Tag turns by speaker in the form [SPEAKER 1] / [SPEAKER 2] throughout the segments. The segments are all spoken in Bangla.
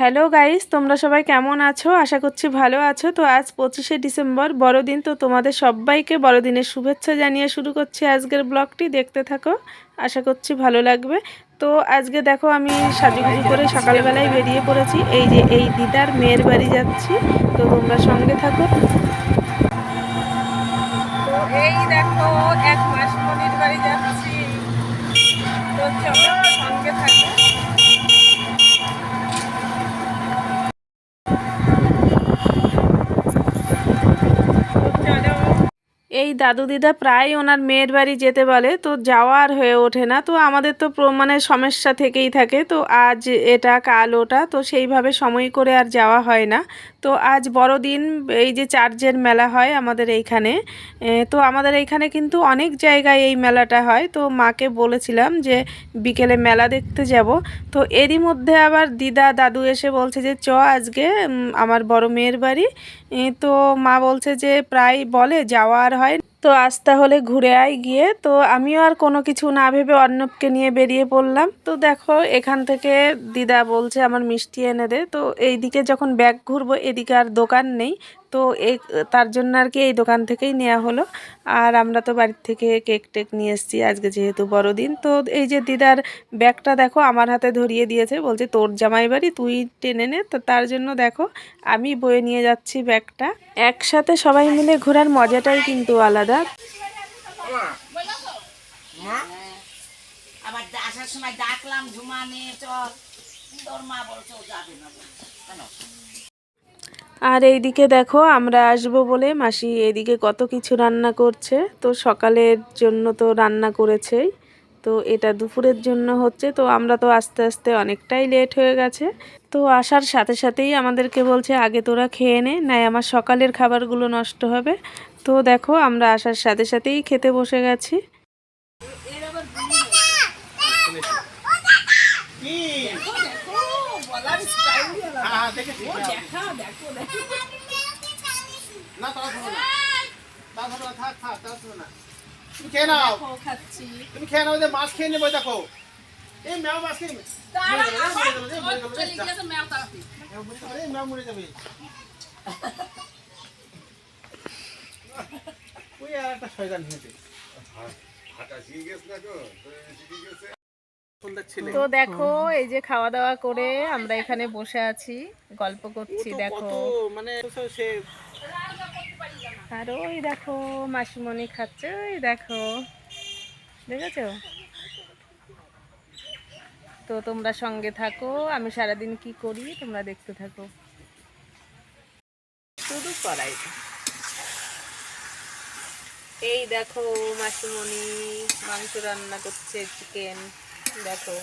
[SPEAKER 1] হ্যালো গাইস, তোমরা সবাই কেমন আছো? আশা করছি ভালো আছো। তো আজ 25শে ডিসেম্বর বড়দিন, তো তোমাদের সবাইকে বড়দিনের শুভেচ্ছা জানিয়ে শুরু করছি আজকের ব্লগটি। দেখতে থাকো, আশা করছি ভালো লাগবে। তো আজকে দেখো আমি সাজুগুজু করে সকালবেলায় বেরিয়ে পড়েছি। এই যে এই দিদার মেয়ের বাড়ি যাচ্ছি, তো তোমরা সঙ্গে থাকো। তো এই দেখো এক মাসমণির বাড়ি যাচ্ছি, তো চলো সঙ্গে থাকো। এই দাদু দিদা প্রায় ওনার মেয়ের বাড়ি যেতে বলে, তো যাওয়ার হয়ে ওঠে না। তো আমাদের তো মানে সমস্যা থেকেই থাকে, তো আজ এটা কাল ওটা, তো সেইভাবে সময় করে আর যাওয়া হয় না। তো আজ বড়দিন, এই যে চার্চের মেলা হয় আমাদের এইখানে, তো আমাদের এইখানে কিন্তু অনেক জায়গায় এই মেলাটা হয়। তো মাকে বলেছিলাম যে বিকেলে মেলা দেখতে যাব। তো এরই মধ্যে আবার দিদা দাদু এসে বলছে যে আজকে আমার বড় মেয়ের বাড়ি। তো মা বলছে যে প্রায় বলে যাওয়া আর হয়, তো আজ তাহলে ঘুরে আয় গিয়ে। তো আমিও আর কোনো কিছু না ভেবে অর্ণবকে নিয়ে বেরিয়ে পড়লাম। তো দেখো এখান থেকে দিদা বলছে আমার মিষ্টি এনে দে। তো এইদিকে যখন ব্যাগ ঘুরবো এদিকে আর দোকান নেই, তো এই তার জন্য আর কি এই দোকান থেকেই নেওয়া হলো। আর আমরা তো বাড়ির থেকে কেক টেক নিয়ে এসেছি আজকে যেহেতু বড়দিন। তো এই যে দিদার ব্যাগটা দেখো আমার হাতে ধরিয়ে দিয়েছে, বলছে তোর জামাই বাড়ি তুই টেনে নে। তো তার জন্য দেখো আমি বয়ে নিয়ে যাচ্ছি ব্যাগটা। একসাথে সবাই মিলে ঘোরার মজাটাই কিন্তু আলাদা।
[SPEAKER 2] আবার আসার সময় ডাকলাম ঝুমানে চল, তোর মা বলছে ও যাবে না কেন।
[SPEAKER 1] আর এইদিকে দেখো আমরা আসবো বলে মাসি এদিকে কত কিছু রান্না করছে। তো সকালের জন্য তো রান্না করেছেই, তো এটা দুপুরের জন্য হচ্ছে। তো আমরা তো আস্তে আস্তে অনেকটাই লেট হয়ে গেছে, তো আসার সাথে সাথেই আমাদেরকে বলছে আগে তোরা খেয়ে নে, নাই আমার সকালের খাবারগুলো নষ্ট হবে। তো দেখো আমরা আসার সাথে সাথেই খেতে বসে গেছি।
[SPEAKER 3] তুমি খেয়ে নাও, মাছ খেয়ে নেবো। দেখো এই ম্যাও মাছ খেয়ে ম্যাও মরে যাবে। ওই আর একটা শয়তান হেঁটে
[SPEAKER 1] তো দেখো এই যে খাওয়া দাওয়া করে আমরা এখানে বসে আছি, গল্প করছি। দেখো
[SPEAKER 3] মানে সে
[SPEAKER 1] আর ওই দেখো মাসিমণি খাচ্ছে, ওই দেখো দেখেছো। তো তোমরা সঙ্গে থাকো, আমি সারাদিন কি করি তোমরা দেখতে থাকো। শুধু করাই এই দেখো মাসিমণি মাংস রান্না করছে, চিকেন। দেখো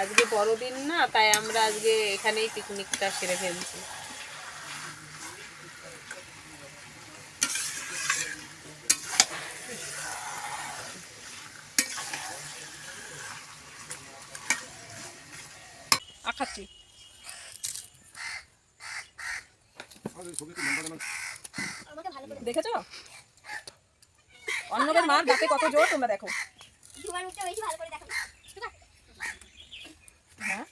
[SPEAKER 1] আজকে বড়দিন না, তাই আমরা আজকে এখানেই পিকনিকটা সেরে ফেলছি। আখাচ্ছি দেখেছো অন্যদের মার ডাকে কত জোর, তোমরা দেখো। হ্যাঁ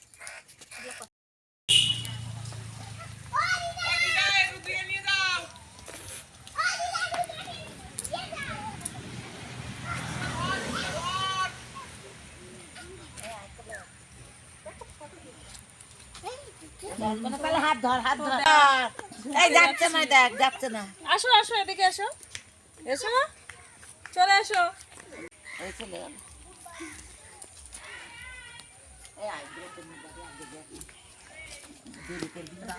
[SPEAKER 2] হাত ধর হাত ধর, এই যাচ্ছে না, দেখ যাচ্ছে না।
[SPEAKER 1] আসো আসো এদিকে এসো, এসো না, চলে আসো।
[SPEAKER 2] এই চলে গেল। এই আইব্রো তুমি বাড়ি আগে দেখি দেরি করবি না।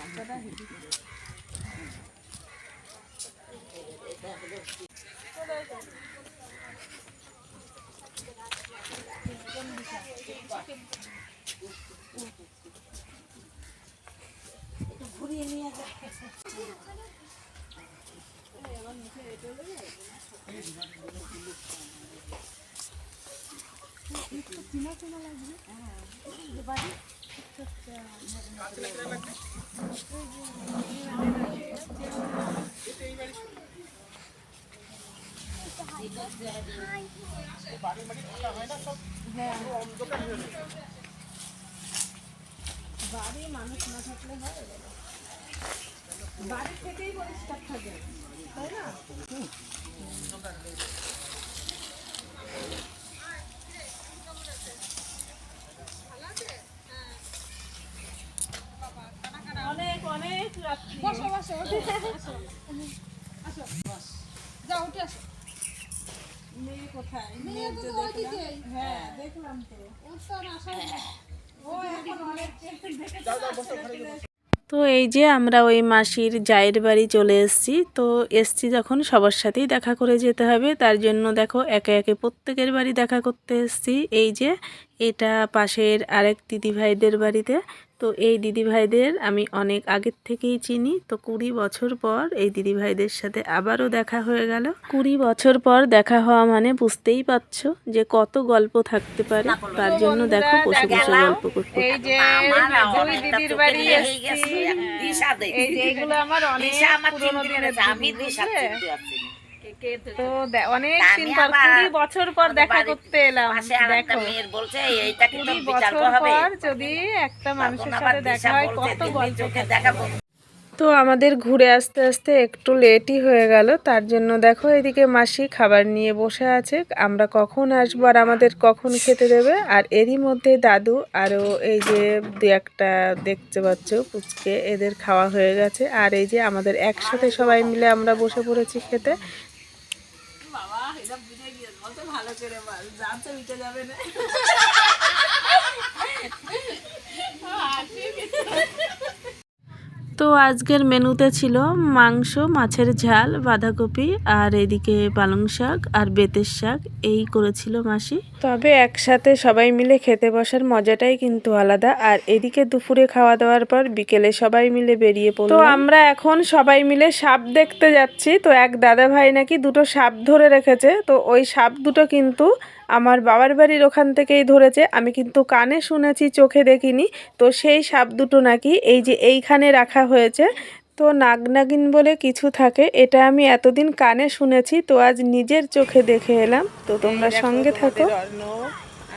[SPEAKER 2] ঘুরিয়ে নিয়ে যা।
[SPEAKER 1] বাড়ি মানুষ না থাকলে হয় বাড়ি থেকেই পরিষ্কার থাকে তাই না? অনেক অনেক রাত্রি মেয়ে কোথায়? মেয়ে যে দেখলাম, হ্যাঁ দেখলাম তো ও এখন অনেক তো এই যে আমরা ওই মাসির জায়ের বাড়ি চলে এসেছি। তো এসছি যখন সবার সাথেই দেখা করে যেতে হবে, তার জন্য দেখো একে একে প্রত্যেকের বাড়ি দেখা করতে এসেছি। এই যে এটা পাশের আরেক দিদিভাইদের বাড়িতে। তো এই দিদিভাইদের আমি অনেক আগের থেকেই চিনি। তো 20 বছর পর এই দিদিভাইদের সাথে আবারও দেখা হয়ে গেল। 20 বছর পর দেখা হওয়া মানে বুঝতেই পারছো যে কত গল্প থাকতে পারে। তার জন্য দেখো বসে বসে গল্প করতে। এই যে দুই দিদির বাড়ি এসেছি। এই যে এগুলো আমার অনেক পুরনো দিনের
[SPEAKER 2] আমি দিশা চিনতে পারছি না।
[SPEAKER 1] তো অনেক দিন পর 20 বছর পর দেখা করতে এলাম। দেখো
[SPEAKER 2] মেয়ের বলছে এইটাকে
[SPEAKER 1] 20 বছর পর যদি একটা মানুষের সাথে দেখা হয় কত গল্প
[SPEAKER 2] দেখাবো।
[SPEAKER 1] তো আমাদের ঘুরে আসতে আসতে একটু লেটই হয়ে গেল। তার জন্য দেখো এদিকে মাসি খাবার নিয়ে বসে আছে। আমরা কখন আসবো আর আমাদের কখন খেতে দেবে। আর এরই মধ্যে দাদু আরও এই যে দু একটা দেখতে পাচ্ছ পুচকে, এদের খাওয়া হয়ে গেছে। আর এই যে আমাদের একসাথে সবাই মিলে আমরা বসে পড়েছি খেতে। তো আজকের মেনুতে ছিল মাংস, মাছের ঝাল, বাঁধাকপি আর এদিকে পালং শাক আর বেতের শাক, এই করেছিল মাসি। তবে একসাথে সবাই মিলে খেতে বসার মজাটাই কিন্তু আলাদা। আর এদিকে দুপুরে খাওয়া দাওয়ার পর বিকেলে সবাই মিলে বেরিয়ে পড়ল। তো আমরা এখন সবাই মিলে সাপ দেখতে যাচ্ছি। তো এক দাদা ভাই নাকি দুটো সাপ ধরে রেখেছে। তো ওই সাপ দুটো কিন্তু আমার বাবার বাড়ির ওখান থেকেই ধরেছে। আমি কিন্তু কানে শুনেছি, চোখে দেখিনি। তো সেই সাপ দুটো নাকি এই যে এইখানে রাখা হয়েছে। তো নাগনাগিন বলে কিছু থাকে, এটা আমি এতদিন কানে শুনেছি। তো আজ নিজের চোখে দেখে এলাম। তো তোমরা সঙ্গে থাকো।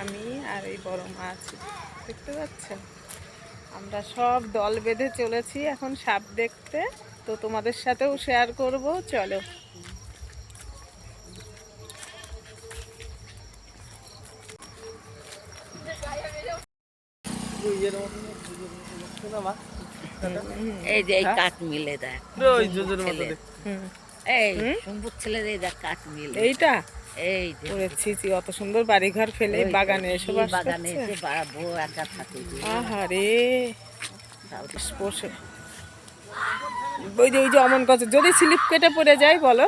[SPEAKER 1] আমি আর এই বড় মাছ দেখতে পাচ্ছেন, আমরা সব দল বেঁধে চলেছি এখন সাপ দেখতে। তো তোমাদের সাথেও শেয়ার করব, চলো।
[SPEAKER 2] এই যে এই কাঠ মিলে দেখ, এই সম্ভব ছেলে দেখ কাঠ মিলে
[SPEAKER 1] এইটা
[SPEAKER 2] এই যে
[SPEAKER 1] করেছি অত সুন্দর বাড়িঘর ফেলে বাগানে এসে বাস
[SPEAKER 2] বাগানে
[SPEAKER 1] করছে।
[SPEAKER 2] এসে বউ একা থাকে।
[SPEAKER 1] আহারে বসে ওই যে অমন কথা, যদি স্লিপ কেটে পড়ে যায় বলো।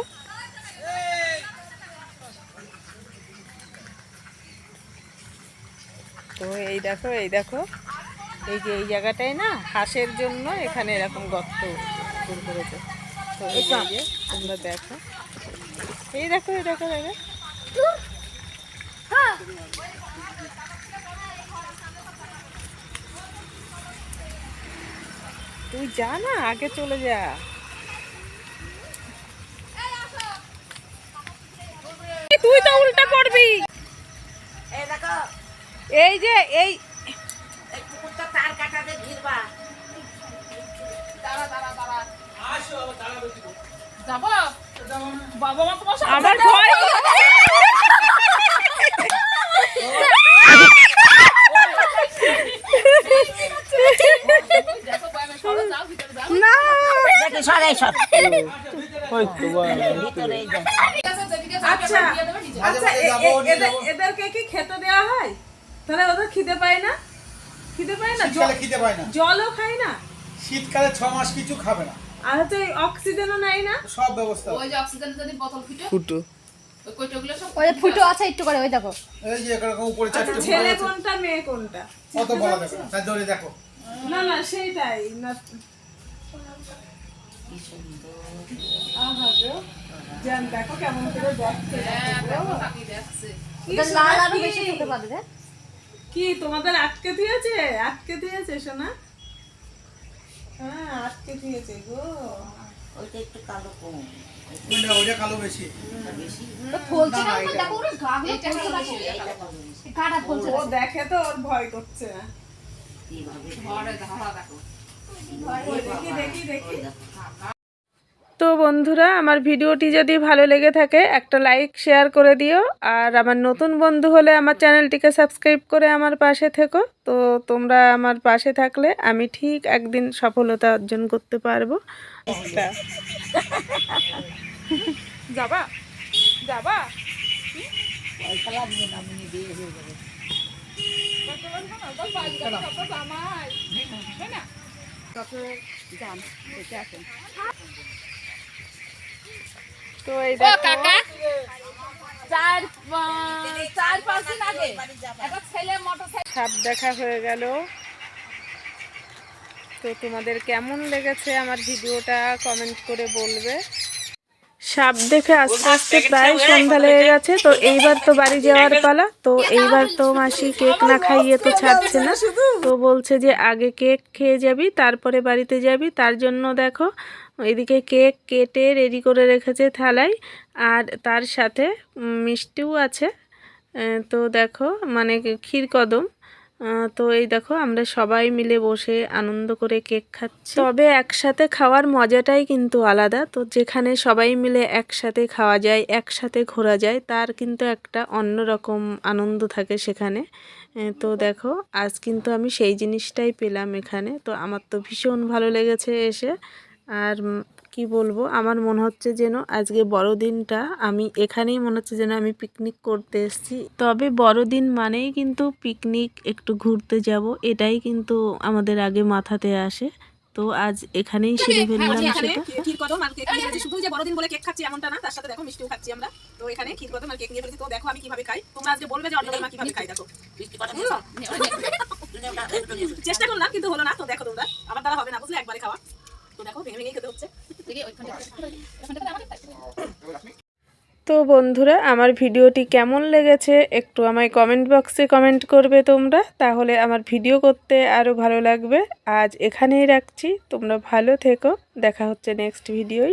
[SPEAKER 1] তো এই দেখো এই দেখো, এই যে এই জায়গাটায় না হাঁসের জন্য এখানে এরকম গর্ত করেছে। তো এই যে তোমরা দেখো, এই দেখো এই দেখো দেখো, তুই যা না আগে চলে যা। তুই তো উল্টা পড়বি।
[SPEAKER 2] এই দেখো
[SPEAKER 1] এই যে এই
[SPEAKER 2] এই কুকুরটা তার কাটাতে ঘিরবা।
[SPEAKER 1] আমার ভয়। না
[SPEAKER 2] দেখি সরাই সর
[SPEAKER 1] আচ্ছা আচ্ছা, এদেরকে কি খেতে দেওয়া হয়? তাহলে ওদের খিদে পায় না? খিদে পায় না?
[SPEAKER 3] শীতকালে খিদে পায় না,
[SPEAKER 1] জলও খায় না,
[SPEAKER 3] শীতকালে 6 মাস কিছু খাবে না।
[SPEAKER 1] আর হচ্ছে অক্সিজেনও নেয় না।
[SPEAKER 3] সব ব্যবস্থা
[SPEAKER 4] ওই যে অক্সিজেন যদি বোতল
[SPEAKER 1] ফুটো
[SPEAKER 4] ওই কইটাগুলো সব
[SPEAKER 5] ওই ফুটো আছে একটু করে, ওই দেখো।
[SPEAKER 3] এই যে এরকম উপরে
[SPEAKER 1] আচ্ছা,
[SPEAKER 3] চারটে
[SPEAKER 1] ছেলে কোনটা মেয়ে কোনটা
[SPEAKER 3] কত বলা যাবে না, তাই ধরে দেখো।
[SPEAKER 1] না না সেইটাই না। আহা গো, জান দেখো কেমন করে দেখছে।
[SPEAKER 4] তাকিয়ে দেখছে।
[SPEAKER 5] ওটা লাল আরো বেশি খেতে পারবে রে।
[SPEAKER 1] কি তোমাদের আটকে দিয়েছে? আটকে দিয়েছে সোনা? হ্যাঁ আটকে দিয়েছে গো।
[SPEAKER 2] ওইটা একটু কালো কম,
[SPEAKER 3] ওইটা কালো বেশি।
[SPEAKER 5] তো ফলছে না, দেখো ওর গা গুলো
[SPEAKER 4] এইটা
[SPEAKER 5] ফলছে
[SPEAKER 4] কালো
[SPEAKER 5] দেখো।
[SPEAKER 4] বেশি, এইটা কালো বেশি।
[SPEAKER 5] গাটা ফলছে।
[SPEAKER 1] ও দেখে তো ওর ভয় করছে না।
[SPEAKER 2] এইভাবে
[SPEAKER 4] ঘরে ধরা দেখো।
[SPEAKER 1] তো বন্ধুরা, আমার ভিডিওটি যদি ভালো লেগে থাকে একটা লাইক শেয়ার করে দিও, আর আমার নতুন বন্ধু হলে আমার চ্যানেলটিকে সাবস্ক্রাইব করে আমার পাশে থেকো। তো তোমরা আমার পাশে থাকলে আমি ঠিক একদিন সফলতা অর্জন করতে পারবো। যাবা যাবা
[SPEAKER 2] পয়সা লাগবে না, আমি দিয়ে হয়ে যাবে।
[SPEAKER 1] তো এই দেখো
[SPEAKER 4] চার পাঁচ দিন আগে একটা ছেলে মোটরসাইকেল
[SPEAKER 1] সাপ দেখা হয়ে গেল। তো তোমাদের কেমন লেগেছে আমার ভিডিওটা কমেন্ট করে বলবে। সাপ দেখে আস্তে আস্তে প্রায় সন্ধ্যা লেগে গেছে। তো এইবার তো বাড়ি যাওয়ার পালা। তো এইবার তো মাসি কেক না খাইয়ে তো ছাড়ছে না। তো বলছে যে আগে কেক খেয়ে যাবি তারপরে বাড়িতে যাবি। তার জন্য দেখো এদিকে কেক কেটে রেডি করে রেখেছে থালায়, আর তার সাথে মিষ্টিও আছে। তো দেখো মানে ক্ষীরকদম। তো এই দেখো আমরা সবাই মিলে বসে আনন্দ করে কেক খাচ্ছি। তবে একসাথে খাওয়ার মজাটাই কিন্তু আলাদা। তো যেখানে সবাই মিলে একসাথে খাওয়া যায়, একসাথে ঘোরা যায়, তার কিন্তু একটা অন্যরকম আনন্দ থাকে সেখানে। তো দেখো আজ কিন্তু আমি সেই জিনিসটাই পেলাম এখানে। তো আমার তো ভীষণ ভালো লেগেছে এসে। আর কি বলবো, আমার মনে হচ্ছে যেন আজকে বড়দিনটা আমি এখানেই মনে হচ্ছে যেন আমি পিকনিক করতে এসেছি। তবে বড়দিন মানেই কিন্তু পিকনিক, একটু ঘুরতে যাব, এটাই কিন্তু আমাদের আগে মাথাতে আসে। তো আজ এখানেই সেরে ফেললাম সেটা।
[SPEAKER 6] ক্ষীরকদম আর কেক নিয়ে ফেলেছি। শুধু যে বড়দিন বলে কেক খাচ্ছি এমনটা না, তার সাথে দেখো মিষ্টিও খাচ্ছি আমরা। তো এখানে ক্ষীরকদম আর কেক নিয়ে ফেলেছি। তো দেখো আমি কিভাবে খাই, তোমরা আজকে বলবে যে অন্যদের মা কিভাবে খাই। দেখো
[SPEAKER 2] বৃষ্টি কটা দিয়েছো? একটু নিয়েছো।
[SPEAKER 6] চেষ্টা করলাম কিন্তু হলো না। তো দেখো তোমরা, আমার দ্বারা হবে না বুঝলে, একবারে খাওয়া। তো দেখো ভেঙে ভেঙেই খেতে হচ্ছে।
[SPEAKER 1] তো বন্ধুরা, আমার ভিডিওটি কেমন লেগেছে একটু আমায় কমেন্ট বক্সে কমেন্ট করবে তোমরা, তাহলে আমার ভিডিও করতে আরও ভালো লাগবে। আজ এখানেই রাখছি, তোমরা ভালো থেকো, দেখা হচ্ছে নেক্সট ভিডিওয়।